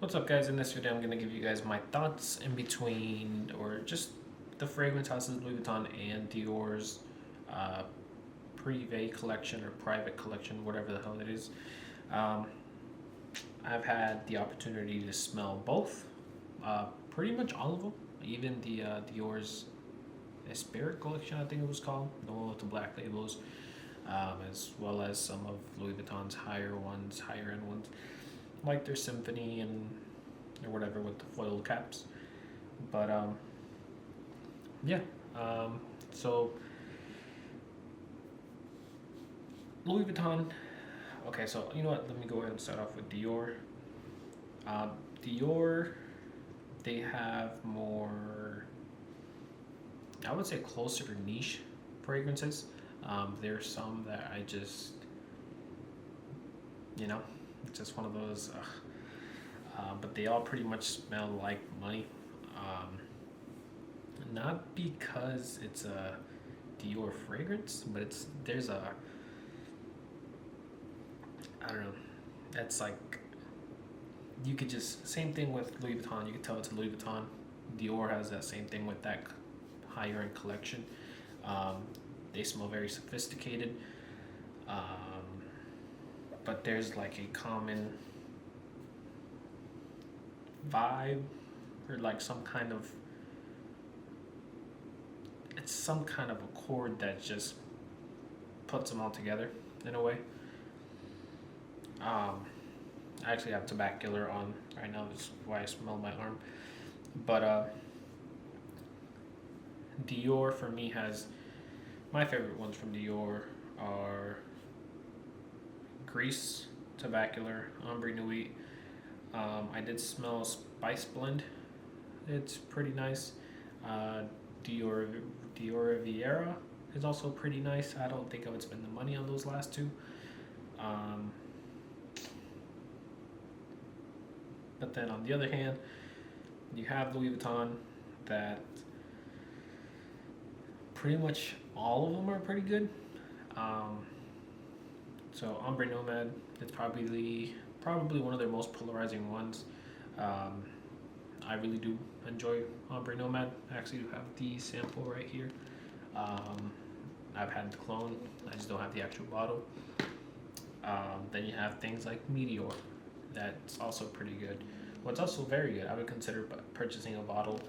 What's up, guys? In this video, I'm going to give you guys my thoughts in between, or just the fragrance houses, Louis Vuitton and Dior's uh, Prive collection or private collection, whatever the hell it is. Um, I've had the opportunity to smell both, pretty much all of them, even the Dior's Spirit collection, I think it was called, the one with the black labels, as well as some of Louis Vuitton's higher end ones, like their Symphony and or whatever with the foil caps. But yeah. So Louis Vuitton. Okay, so you know what? Let me go ahead and start off with Dior. Dior, they have more, I would say, closer to niche fragrances. There's some that I just, it's just one of those. But they all pretty much smell like money. Not because it's a Dior fragrance, but there's a, I don't know. That's like, you could just, same thing with Louis Vuitton. You could tell it's a Louis Vuitton. Dior has that same thing with that higher end collection. They smell very sophisticated. But there's like a common vibe, or like some kind of a chord that just puts them all together in a way. I actually have tobacco on right now. That's why I smell my arm. But Dior for me has, my favorite ones from Dior are Grease, Tabacular, Ombre Nuit. I did smell Spice Blend. It's pretty nice. Dior Riviera is also pretty nice. I don't think I would spend the money on those last two. But then on the other hand, you have Louis Vuitton that pretty much all of them are pretty good. So Ombre Nomad, it's probably one of their most polarizing ones. I really do enjoy Ombre Nomad. I actually do have the sample right here. I've had the clone, I just don't have the actual bottle. Then you have things like Meteor, that's also pretty good. What's also very good, I would consider purchasing a bottle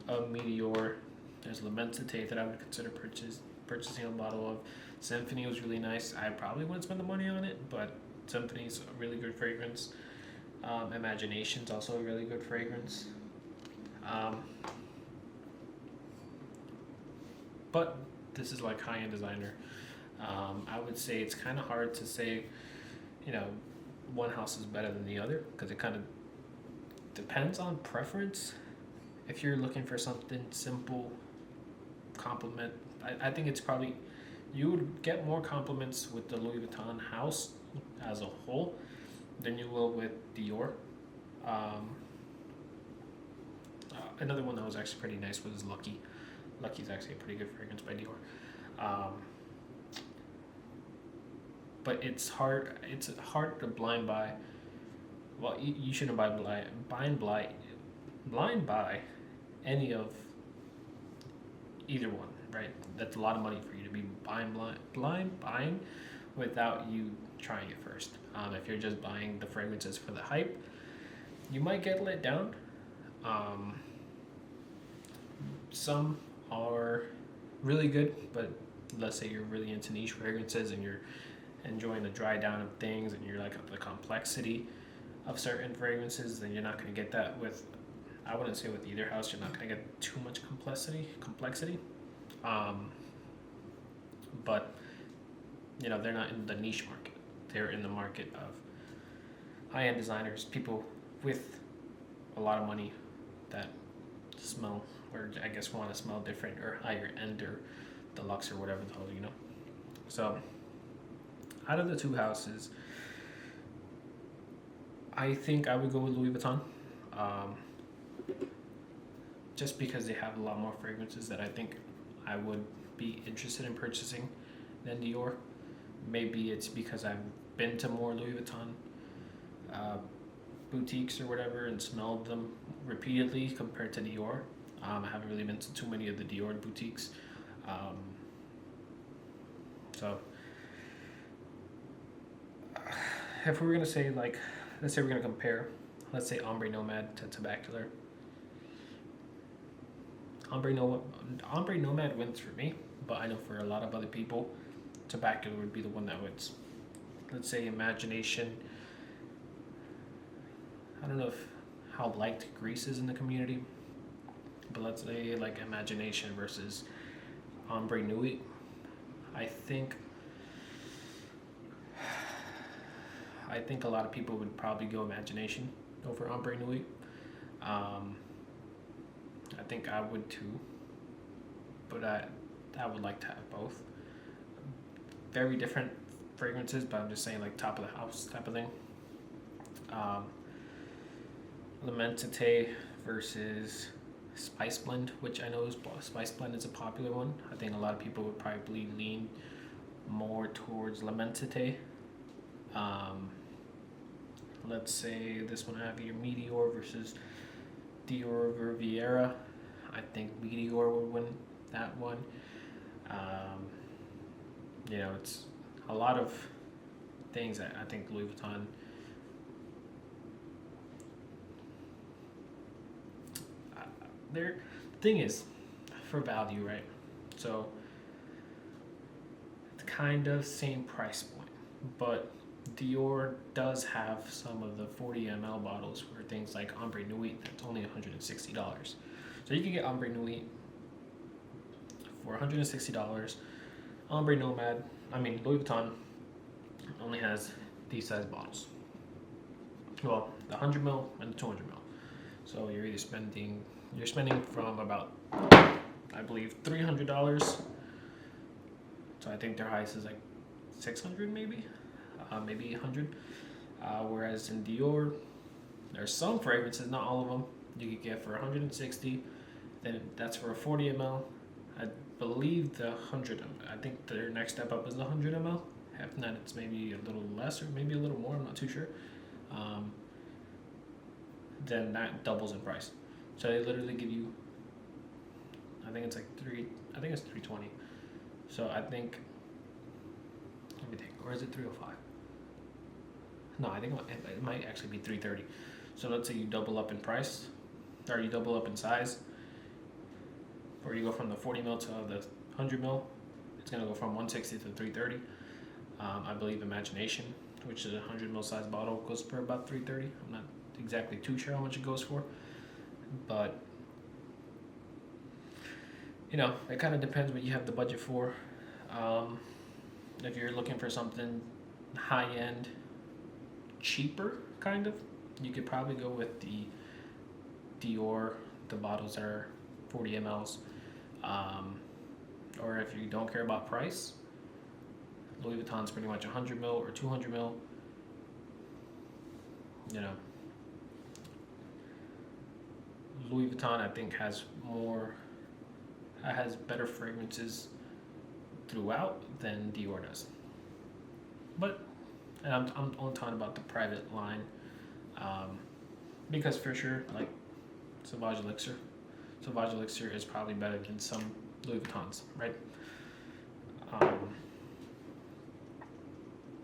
of Meteor. There's L'Immensité that I would consider purchasing a bottle of. Symphony was really nice. I probably wouldn't spend the money on it, but Symphony's a really good fragrance. Imagination's also a really good fragrance. But this is like high-end designer. I would say it's kind of hard to say, one house is better than the other, because it kind of depends on preference. If you're looking for something simple, compliment, I think it's probably, you would get more compliments with the Louis Vuitton house as a whole than you will with Dior. Another one that was actually pretty nice was Lucky. Lucky's actually a pretty good fragrance by Dior. But it's hard to blind buy. Well, you shouldn't blind buy any of either one, right? That's a lot of money for you to be blind buying without you trying it first. If you're just buying the fragrances for the hype, you might get let down. Some are really good, but let's say you're really into niche fragrances and you're enjoying the dry down of things and you're like the complexity of certain fragrances, then you're not going to get that with, I wouldn't say with either house, you're not going to get too much complexity. But they're not in the niche market. They're in the market of high-end designers, people with a lot of money that smell, or I guess want to smell different, or higher end, or deluxe, or whatever the hell, So out of the two houses, I think I would go with Louis Vuitton. Just because they have a lot more fragrances that I think I would be interested in purchasing than Dior. Maybe it's because I've been to more Louis Vuitton boutiques or whatever and smelled them repeatedly compared to Dior. I haven't really been to too many of the Dior boutiques. Um, so if we were gonna say like, let's say we're gonna compare, let's say Ombre Nomad to Tabacular. Ombre Nomad wins for me, but I know for a lot of other people, Tabacular would be the one that wins. Let's say Imagination. I don't know if how liked Greece is in the community, but let's say like Imagination versus Ombre Nuit. I think a lot of people would probably go Imagination over Ombre Nuit. I think I would too, but I would like to have both. Very different fragrances, but I'm just saying like top of the house type of thing. Lamentate versus Spice Blend, which I know is Spice Blend is a popular one. I think a lot of people would probably lean more towards Lamentate. Let's say this one I have here, Meteor versus Dior Riviera. I think Meteor would win that one. It's a lot of things that I think Louis Vuitton. The thing is, for value, right? So it's kind of same price point, but Dior does have some of the 40 ml bottles for things like Ombre Nuit that's only $160. So you can get Ombre Nuit for $160. Ombre Nomad, Louis Vuitton only has these size bottles. Well, the 100 ml and the 200 ml. So you're spending from about, I believe, $300. So I think their highest is like 600 maybe 800. Whereas in Dior, there's some fragrances, not all of them, you could get for 160. Then that's for a 40 ml. I believe the 100. I think their next step up is the 100 ml. If not, it's maybe a little less or maybe a little more. I'm not too sure. Then that doubles in price. So they literally give you, I think it's 320. So I think, let me think, or is it 305? No, I think it might actually be 330. So let's say you double up in price, or you double up in size, or you go from the 40 ml to the 100 ml, it's gonna go from 160 to 330. I believe Imagination, which is a 100 ml size bottle, goes for about 330. I'm not exactly too sure how much it goes for, but it kind of depends what you have the budget for. If you're looking for something high end, cheaper, kind of, you could probably go with the Dior, the bottles that are 40 mls. Or if you don't care about price, Louis Vuitton's pretty much 100 ml or 200 ml. Louis Vuitton, I think, has better fragrances throughout than Dior does. But, and I'm only talking about the private line, because for sure, like Sauvage Elixir is probably better than some Louis Vuittons, right?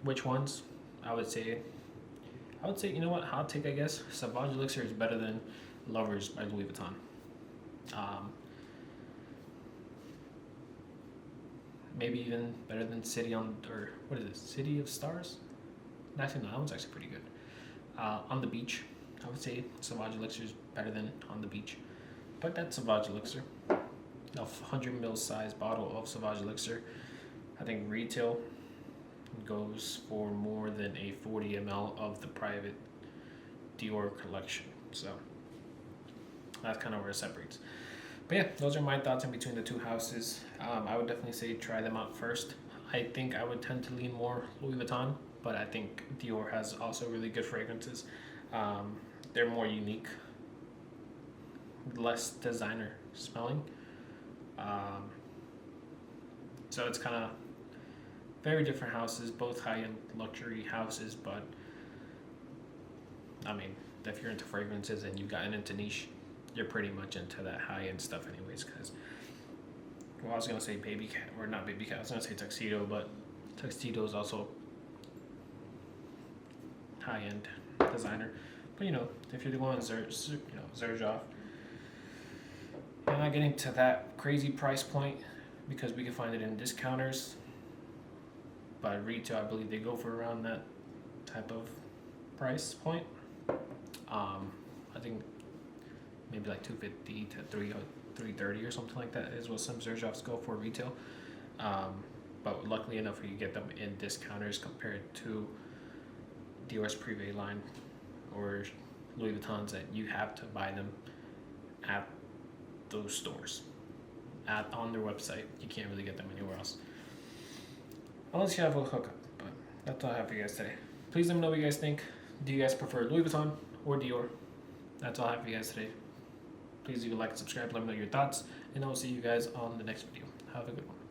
Which ones? I would say, you know what, hot take, I guess, Sauvage Elixir is better than Lovers by Louis Vuitton. Maybe even better than City of Stars? Actually, no, that one's actually pretty good. On the Beach, I would say Sauvage Elixir is better than On the Beach. But that's Sauvage Elixir. A 100 ml size bottle of Sauvage Elixir, I think retail goes for more than a 40 ml of the private Dior collection. So that's kind of where it separates. But yeah, those are my thoughts in between the two houses. I would definitely say try them out first. I think I would tend to lean more Louis Vuitton, but I think Dior has also really good fragrances. They're more unique, less designer smelling. So it's kind of very different houses, both high-end luxury houses, but if you're into fragrances and you've gotten into niche, you're pretty much into that high end stuff, anyways. Because, well, I was gonna say baby cat, or not baby cat. I was gonna say tuxedo, but tuxedo is also high end designer. But if you're going Zerjoff, you're not getting to that crazy price point because we can find it in discounters. But retail, I believe they go for around that type of price point. I think maybe like 250 to 330 or something like that is what some Zerjoffs go for retail. But luckily enough, you get them in discounters compared to Dior's Prive line or Louis Vuittons that you have to buy them at those stores. On their website, you can't really get them anywhere else. Unless you have a hookup. But that's all I have for you guys today. Please let me know what you guys think. Do you guys prefer Louis Vuitton or Dior? That's all I have for you guys today. Please leave a like and subscribe. Let me know your thoughts. And I'll see you guys on the next video. Have a good one.